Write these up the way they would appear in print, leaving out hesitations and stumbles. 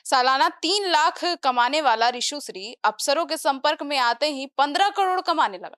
सालाना 3 लाख कमाने वाला ऋषुश्री अफसरों के संपर्क में आते ही 15 करोड़ कमाने लगा।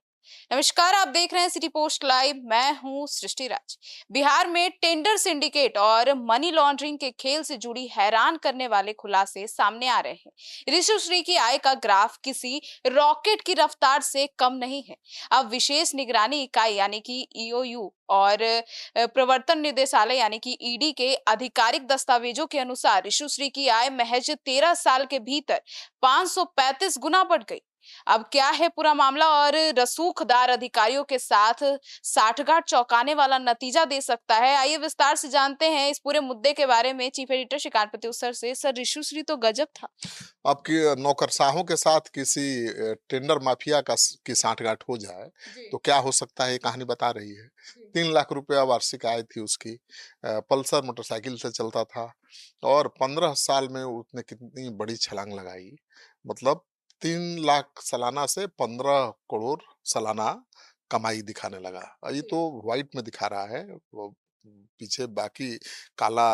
नमस्कार, आप देख रहे हैं सिटी पोस्ट लाइव। मैं हूं सृष्टि राज। बिहार में टेंडर सिंडिकेट और मनी लॉन्ड्रिंग के खेल से जुड़ी हैरान करने वाले खुलासे सामने आ रहे हैं। ऋषुश्री की आय का ग्राफ किसी रॉकेट की रफ्तार से कम नहीं है। अब विशेष निगरानी इकाई यानी कि ईओयू और प्रवर्तन निदेशालय यानी कि ईडी के आधिकारिक दस्तावेजों के अनुसार ऋषुश्री की आय महज 13 साल के भीतर 535 गुना बढ़ गई। अब क्या है पूरा मामला और रसूखदार अधिकारियों के साथ साठगांठ चौंकाने वाला नतीजा दे सकता है। आइए विस्तार से जानते हैं इस पूरे मुद्दे के बारे में चीफ एडिटर श्रीकांत प्रत्युत्तर से। सर, ऋषुश्री तो गजब था। आपकी नौकरशाहों के साथ किसी टेंडर माफिया की सांठगांठ हो जाए जी, तो क्या हो सकता है, ये कहानी बता रही है। जी, 3 लाख रुपया वार्षिक आय थी उसकी। पल्सर मोटरसाइकिल से चलता था और 15 साल में उसने कितनी बड़ी छलांग लगाई। मतलब 3 लाख सालाना से 15 करोड़ सालाना कमाई दिखाने लगा। ये जी, तो व्हाइट में दिखा रहा है। पीछे बाकी काला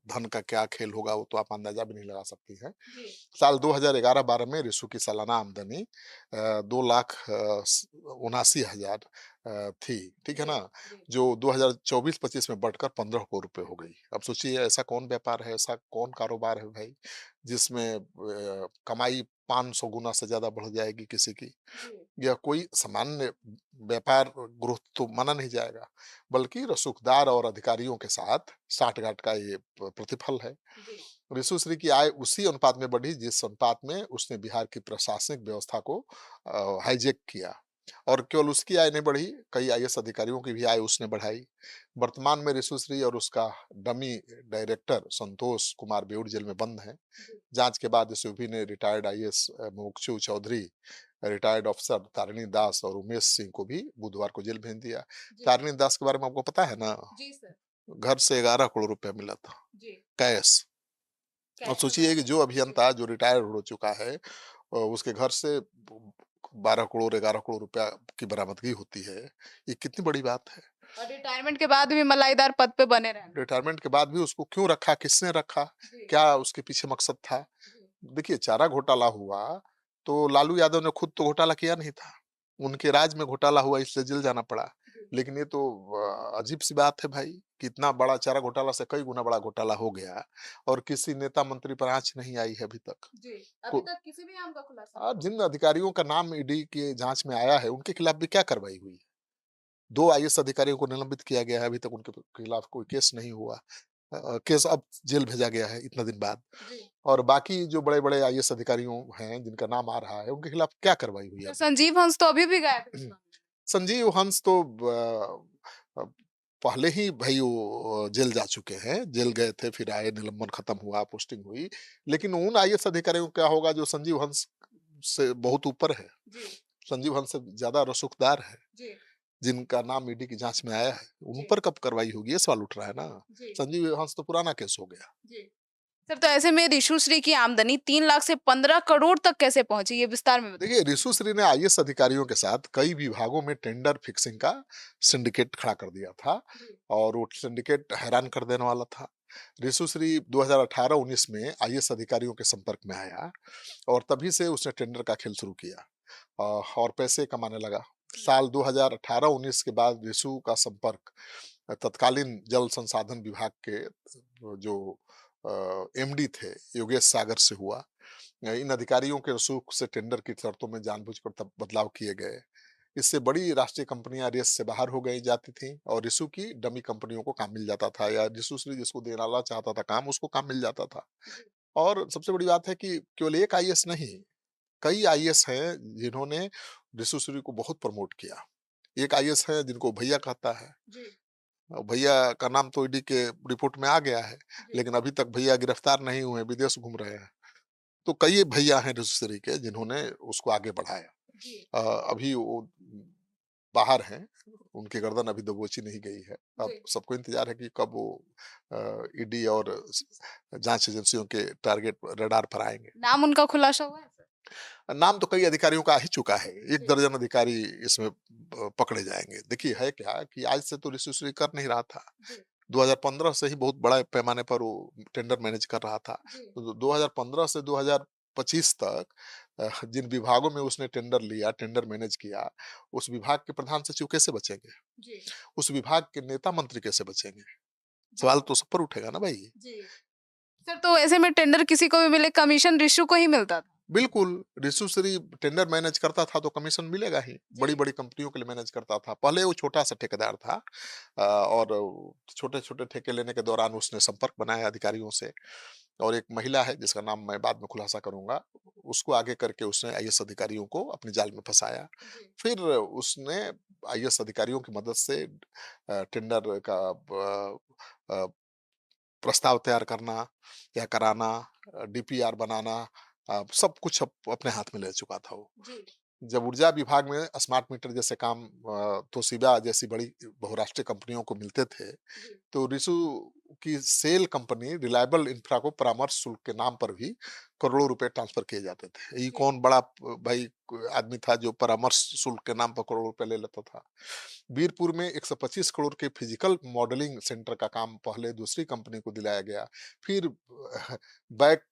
धन का क्या खेल होगा वो तो आप अंदाजा भी नहीं लगा सकती हैं। जी, साल 2011-12 में रिशु की सालाना आमदनी 2,79,000 थी, ठीक है जी, ना? जी, जो 2024-25 में बढ़कर 15 करोड़ रुपए हो गई। अब सोचिए ऐसा कौन व्यापार है, ऐसा कौन कारोबार है भाई, जिसमें कमाई 500 गुना से ज़्यादा बढ़ जाएगी किसी की। जी, यह कोई सामान्य व्यापार ग्रोथ तो माना नहीं जाएगा, बल्कि रसूखदार और अधिकारियों के साथ साठगांठ का ये प्रतिफल है। जी, ऋषुश्री की आय उसी अनुपात में बढ़ी जिस अनुपात में उसने बिहार की प्रशासनिक व्यवस्था को हाईजैक किया। और केवल उसकी आय नहीं बढ़ी, कई आईएएस अधिकारियों की भी आय उसने बढ़ाई। वर्तमान में ऋषुश्री और उसका dummy director Santosh Kumar Beur jail में बंद हैं। जी, जांच के बाद एसओबी ने रिटायर्ड आईएएस मोक्षू चौधरी, रिटायर्ड अफसर तारिणी दास और उमेश सिंह को भी बुधवार को जेल भेज दिया। जी, तारिणी दास के बारे में आपको पता है ना? जी सर, घर से 11 करोड़ रुपया मिला था, जी, कैश। और कैश सोचिए कि वगैरह। जो जी, अभियंता जो रिटायर हो चुका है, उसके घर से 12 करोड़ 11 करोड़ रुपया की बरामदगी होती है, ये कितनी बड़ी बात है। और रिटायरमेंट के बाद भी मलाईदार पद पे बने रहना। रिटायरमेंट के बाद भी उसको क्यों रखा, किसने रखा, जी, क्या उसके पीछे मकसद था? जी, देखिए, चारा घोटाला हुआ तो लालू यादव ने खुद तो घोटाला किया नहीं था, उनके राज में घोटाला हुआ इसलिए जेल जाना पड़ा। जी, लेकिन ये तो अजीब सी बात है भाई कि इतना बड़ा चारा घोटाला से कई गुना बड़ा घोटाला हो गया और किसी नेता मंत्री पर आंच नहीं आई है अभी तक। जी। अभी को तक किसी भी नाम का खुलासा नहीं। जिन अधिकारियों का नाम ईडी की जांच में आया है उनके खिलाफ भी क्या कार्रवाई हुई है? 2 आईएएस अधिकारियों को निलंबित किया गया है, अभी तक उनके खिलाफ कोई केस नहीं हुआ। केस अब जेल भेजा गया है इतना दिन बाद। जी। और बाकी जो बड़े-बड़े आईएएस अधिकारियों हैं जिनका नाम आ रहा है, उनके खिलाफ क्या कार्रवाई हुई है सर, अभी संजीव हंस तो अभी भी गायब है इस तक? मामले संजीव हंस तो पहले ही भई वो जेल जा चुके हैं। जेल गए थे, फिर आए, निलंबन खत्म हुआ, पोस्टिंग हुई। लेकिन उन आईएएस अधिकारियों का क्या होगा जो संजीव हंस से बहुत ऊपर है, में। जी, संजीव हंस से ज़्यादा रसूखदार है, जी, जिनका नाम ईडी की जाँच में आया है, उन जी, पर कब कार्रवाई होगी? ये सवाल उठ रहा है ना। जी, संजीव हंस तो पुराना केस हो गया। जी। सर, तो ऐसे में ऋषुश्री की आमदनी 3 लाख से 15 करोड़ तक कैसे पहुंची? ये विस्तार में बताइए। देखिए, ऋषुश्री ने आईएएस अधिकारियों के साथ कई विभागों में टेंडर फिक्सिंग का सिंडिकेट खड़ा कर दिया था जी, और वो सिंडिकेट हैरान कर देने वाला था। ऋषुश्री 2018-19 में आईएएस अधिकारियों के संपर्क में आया और तभी से उसने टेंडर का खेल शुरू किया और पैसे कमाने लगा। जी, साल 2018-19 के बाद ऋषु का संपर्क तत्कालीन जल संसाधन विभाग के जो एमडी थे योगेश सागर से हुआ। इन अधिकारियों के रसूख से टेंडर की शर्तों में जानबूझकर तब बदलाव किए गए। इससे बड़ी राष्ट्रीय कंपनियां रेस से बाहर हो गई जाती थीं और रिसु की डमी कंपनियों को काम मिल जाता था या रिसु श्री जिसको देना चाहता था काम, उसको काम मिल जाता था। जी, और सबसे बड़ी बात है कि केवल एक आईएएस नहीं, कई आईएएस हैं जिन्होंने रिसु श्री को बहुत प्रमोट किया। एक आईएएस है जिनको भैया कहता है। जी, भैया का नाम तो ईडी के रिपोर्ट में आ गया है, जी, लेकिन अभी तक भैया गिरफ्तार नहीं हुए, विदेश घूम रहे हैं। तो कई भैया हैं रजिस्ट्री के जिन्होंने उसको आगे बढ़ाया। जी, अभी वो बाहर हैं, उनकी गर्दन अभी दबोची नहीं गई है। अब जी। सबको इंतज़ार है कि कब वो ईडी और जाँच एजेंसियों के टारगेट रडार पर आएँगे। नाम उनका खुलासा हुआ है सर? नाम तो कई अधिकारियों का आ ही चुका है, 1 जी, दर्जन अधिकारी इसमें पकड़े जाएँगे। देखिए है क्या कि आज से तो ऋषि कर नहीं रहा था। जी, 2015 से ही बहुत बड़ा पैमाने पर वो टेंडर मैनेज कर रहा था। जी। तो 2015 से 2025 तक जिन विभागों में उसने टेंडर लिया, टेंडर मैनेज किया, उस विभाग के प्रधान सचिव कैसे बचेंगे? जी। उस विभाग के नेता मंत्री कैसे बचेंगे? जी। सवाल तो सब पर उठेगा ना भाई। जी। सर तो ऐसे में टेंडर किसी को भी मिले कमीशन रिशु को ही मिलता था। बिल्कुल, ऋषु श्री टेंडर मैनेज करता था तो कमीशन मिलेगा ही। जी। बड़ी-बड़ी कंपनियों के लिए मैनेज करता था। पहले वो छोटा-सा ठेकेदार था और छोटे-छोटे ठेके लेने के दौरान उसने संपर्क बनाया अधिकारियों से और एक महिला है जिसका नाम मैं बाद में खुलासा करूँगा, उसको आगे करके उसने आईएएस अधिकारियों को अपने जाल में फँसाया। जी। फिर उसने आईएएस अधिकारियों की मदद से टेंडर का अ, प्रस्ताव तैयार करना या कराना, डीपीआर बनाना, सब कुछ अपने हाथ में ले चुका था वो। जी। जब ऊर्जा विभाग में स्मार्ट मीटर जैसे काम तोशिबा जैसी बड़ी बहुराष्ट्रीय कंपनियों को मिलते थे, जी। तो रिसु की सेल कंपनी रिलायबल इंफ्रा को परामर्श शुल्क के नाम पर भी करोड़ों रुपए ट्रांसफर किए जाते थे। ये जी। कौन बड़ा भाई आदमी था जो परामर्श शुल्क के नाम पर करोड़ों रुपए ले लेता था। वीरपुर में 125 करोड़ के फिजिकल मॉडलिंग सेंटर का काम पहले दूसरी कंपनी को दिलाया गया, फिर बैक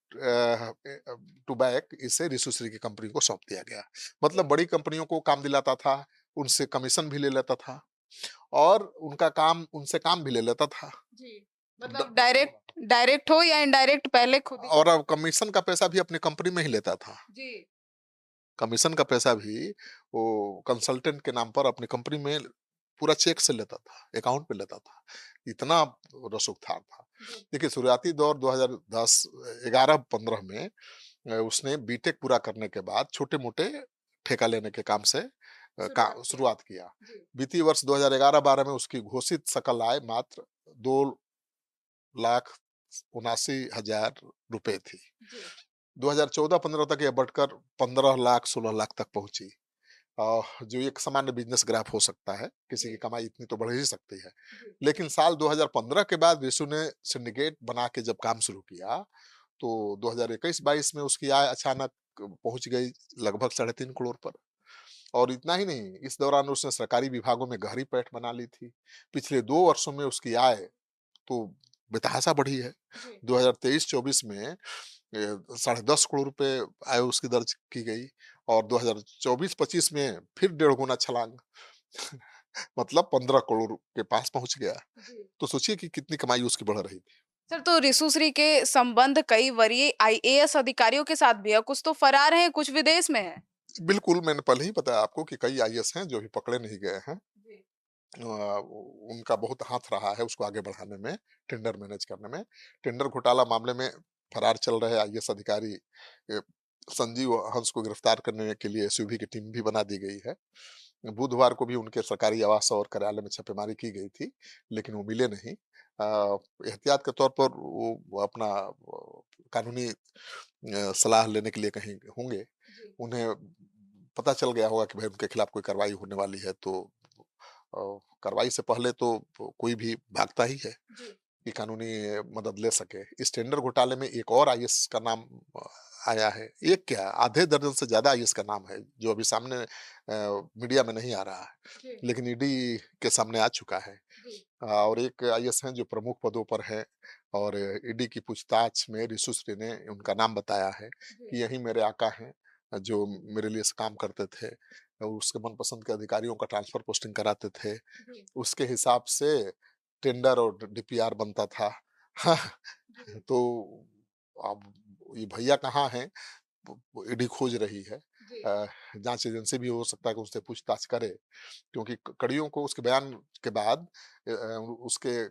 टू बैक इसे रिसुश्री की कंपनी को सौंप दिया गया। मतलब जी। बड़ी कंपनियों को काम दिलाता था, उनसे कमीशन भी ले लेता था और उनका काम उनसे काम भी ले लेता था। जी। ड मतलब डायरेक्ट डायरेक्ट हो या इनडायरेक्ट पहले खुद ही और अब कमीशन का पैसा भी अपनी कंपनी में ही लेता था। जी। कमीशन का पैसा भी वो कंसल्टेंट के नाम पर अपनी कंपनी में पूरा चेक से लेता था, अकाउंट पे लेता था। इतना रसूखदार था। जी। देखिए शुरुआती दौर 2010, 11-15 में उसने बीटेक पूरा करने के बाद छोटे-मोटे ठेका लेने के काम से का शुरुआत किया। शुरुआत किया। जी। वित्तीय वर्ष 2011-12 में उसकी घोषित सकल आय मात्र 2,79,000 रुपए थी। जी। 2014-15 तक यह बढ़कर 15 लाख 16 लाख तक पहुंची। जो एक सामान्य बिजनेस ग्राफ हो सकता है, किसी की जी। कमाई इतनी तो बढ़ ही सकती है। जी। लेकिन साल 2015 के बाद विशु ने सिंडिकेट बना के जब काम शुरू किया, तो 2021-22 में उसकी आय अचानक पहुंच गई लगभग 3.5 करोड़ पर। और इतना ही नहीं, इस दौरान उसने सरकारी विभागों में गहरी पैठ बना ली थी। पिछले 2 वर्षों में उसकी आय तो बेतहाशा बढ़ी है। जी। 2023-24 में 10.5 करोड़ रुपए आय उसकी दर्ज की गई और 2024-25 में फिर डेढ़ गुना छलांग मतलब 15 करोड़ के पास पहुंच गया। जी। तो सोचिए कि कितनी कमाई उसकी बढ़ रही थी। सर तो रिसुश्री के संबंध कई वरीय आईएएस अधिकारियों के साथ भी है, कुछ तो फरार हैं, कुछ विदेश में हैं। बिल्कुल, मैंने पहले ही बताया आपको कि कई आईएएस हैं जो अभी पकड़े नहीं गए हैं। जी। उनका बहुत हाथ रहा है उसको आगे बढ़ाने में, टेंडर मैनेज करने में। टेंडर घोटाला मामले में फरार चल रहे आईएएस अधिकारी संजीव हंस को गिरफ्तार करने के लिए एसयूवी की टीम भी बना दी गई है। बुधवार को भी उनके सरकारी आवास और कार्यालय में छापेमारी की गई थी, लेकिन वो मिले नहीं। एहतियात के तौर पर वो अपना कानूनी सलाह लेने के लिए कहीं होंगे। जी। उन्हें पता चल गया होगा कि भाई उनके खिलाफ कोई कार्रवाई होने वाली है, तो कार्रवाई से पहले तो कोई भी भागता ही है जी। कि कानूनी मदद ले सके। इस टेंडर घोटाले में एक और आईएएस का नाम आया है। एक क्या, आधे दर्जन से ज़्यादा आईएएस का नाम है, जो अभी सामने मीडिया में नहीं आ रहा है, जी। लेकिन ईडी के सामने आ चुका है। जी। और एक आईएएस हैं जो प्रमुख पदों पर हैं और ईडी की पूछताछ में ऋषुश्री ने उनका नाम बताया है जी। कि यही मेरे आका हैं, जो मेरे लिए काम करते थे और उसके मनपसंद के अधिकारियों का ट्रांसफर पोस्टिंग कराते थे। जी। उसके हिसाब से टेंडर और डीपीआर बनता था। जी। तो अब ये भैया कहाँ हैं? ईडी खोज रही है। जी। जांच एजेंसी भी हो सकता है कि उससे पूछताछ करे, क्योंकि कड़ियों को उसके बयान के बाद उसके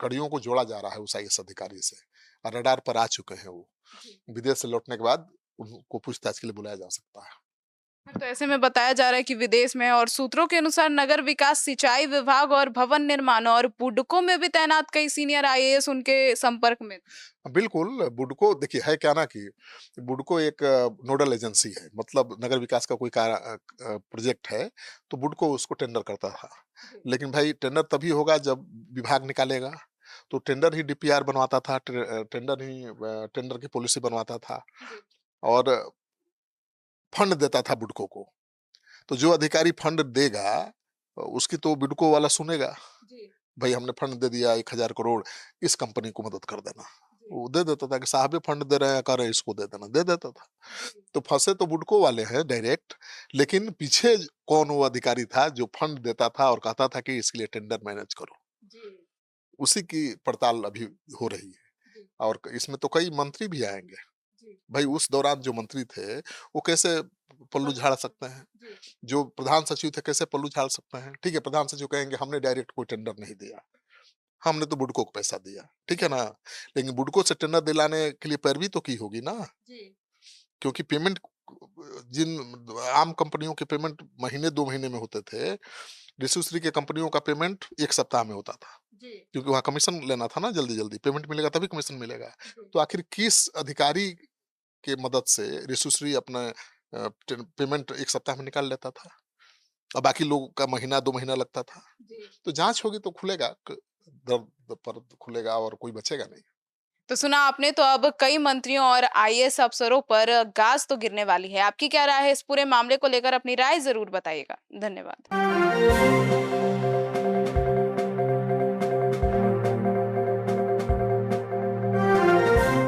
कड़ियों को जोड़ा जा रहा है उस आईएएस अधिकारी से और रडार पर आ चुके हैं वो। जी। विदेश से लौटने के बाद उनको पूछताछ के लिए बुलाया जा सकता है। तो ऐसे में बताया जा रहा है कि विदेश में और सूत्रों के अनुसार नगर विकास, सिंचाई विभाग और भवन निर्माण और बुडको में भी तैनात कई सीनियर आईएएस उनके संपर्क में थे। बिल्कुल, बुडको देखिए है क्या ना कि बुडको एक नोडल एजेंसी है, मतलब नगर विकास का कोई प्रोजेक्ट है, तो बुडको उसको टेंडर करता था। जी। लेकिन भाई टेंडर तभी होगा जब विभाग निकालेगा, तो टेंडर ही डीपीआर बनवाता था, टेंडर ही टेंडर की पॉलिसी बनवाता था जी। और फंड देता था बुडको को। तो जो अधिकारी फंड देगा, उसकी तो बुडको वाला सुनेगा। जी। भाई हमने फंड दे दिया 1000 करोड़, इस कंपनी को मदद कर देना। वो दे देता था कि साहब ये फंड दे रहे हैं, कर रहे हैं, इसको दे देना, दे देता था। तो फंसे तो बुडको वाले हैं डायरेक्ट, लेकिन पीछे कौन वो अधिकारी था जो फंड देता था और कहता था कि इसके लिए टेंडर मैनेज करो, उसी की पड़ताल अभी हो रही है। और इसमें तो कई मंत्री भी आएंगे। भाई उस दौरान जो मंत्री थे वो कैसे पल्लू झाड़ सकते हैं, जो प्रधान सचिव थे कैसे पल्लू झाड़ सकते हैं? ठीक है, प्रधान सचिव कहेंगे हमने डायरेक्ट कोई टेंडर नहीं दिया, हमने तो बुडको को पैसा दिया, ठीक है ना? लेकिन बुडको से टेंडर दिलाने के लिए पैरवी तो की होगी ना, क्योंकि पेमेंट जिन आम कंपनियों के पेमेंट महीने 2 महीने में होते थे, ऋषिश्री के कंपनियों का पेमेंट 1 सप्ताह में होता था। क्योंकि वहाँ कमीशन लेना था ना, जल्दी-जल्दी पेमेंट मिलेगा तभी कमीशन मिलेगा। तो आखिर किस अधिकारी के मदद से ऋषिश्री अपना पेमेंट 1 सप्ताह में निकाल लेता था और बाकी लोगों का महीना 2 महीना लगता था? तो जाँच होगी तो खुलेगा, दर्द पर खुलेगा और कोई बचेगा नहीं। तो सुना आपने, तो अब कई मंत्रियों और आईएएस अफसरों पर गाज तो गिरने वाली है। आपकी क्या राय है इस पूरे मामले को लेकर? अपनी राय ज़रूर बताइएगा। धन्यवाद।